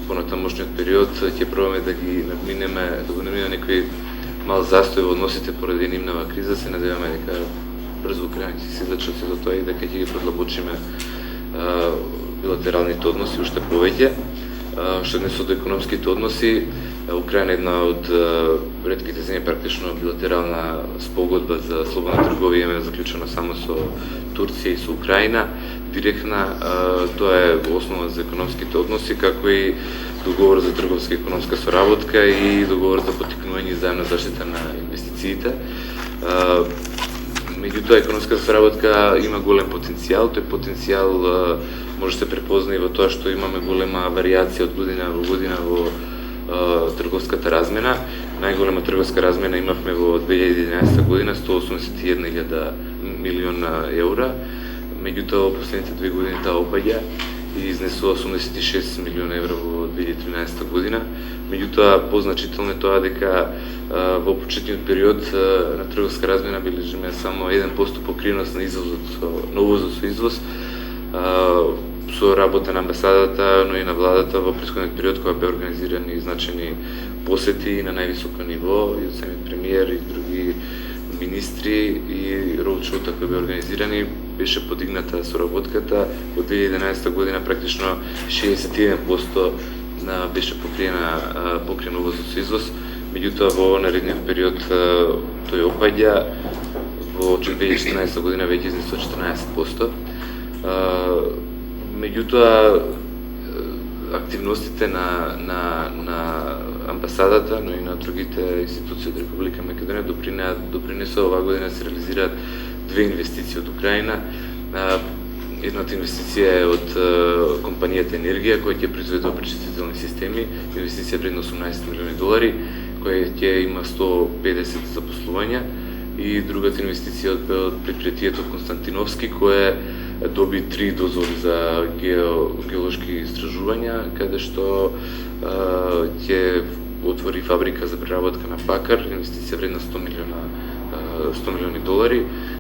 понатамошниот период ќе пробаме да ги надминеме, да го надминеме некој мал застој во односите поради нивнава криза. Се надеваме дека брзо Украина ќе се излечат од тоа и дека ќе ги продлабочиме билатералните односи уште повеќе. Што однесува до економските односи, Украина е една од ретките земји практично билатерална спогодба за слободна трговија има заклучена само со Турција и со Украина. Директна, тоа е основа за економските односи, како и договор за трговска и економска соработка и договор за поттикнување и заемна заштита на инвестициите. Меѓутоа, економската соработка има голем потенцијал. Тој потенцијал може да се препозна и во тоа што имаме голема варијација од година во година во трговската размена. Најголема трговска размена имавме во 2011 година, 181.000 милиона евра. Меѓутоа, во последните 2 години таа опаѓа и изнесува 86 милиона евра во 2013 година. Меѓутоа, позначително е тоа дека во почетниот период на трговска размена бележиме само 1% покриеност на извозот, на увозот со извоз, со работа на амбасадата, но и на владата во претходниот период кога беа организирани значајни посети на највисоко ниво и од самиот премиер и други министри и роудшоута кои беа организирани, беше подигната соработката. Во 2011 година практично 61% беше покриен увозот со извоз. Меѓутоа во наредниот период тој опаѓа. Во 2014 година веќе изнесува 14%. Меѓутоа, активностите на амбасадата, но и на другите институции од Република Македонија допринесува оваа година да се реализираат 2 инвестиции од Украина. Едната инвестиција е од компанијата Енергија, која ќе произведува пречистителни системи, инвестиција вредна $18 милиони, која ќе има 150 запослувања, и другата инвестиција од предпријатието Константиновски, кое доби 3 дозволи за геолошки истражувања, каде што ќе отвори фабрика за преработка на бакар, инвестиција вредна $100 милиони.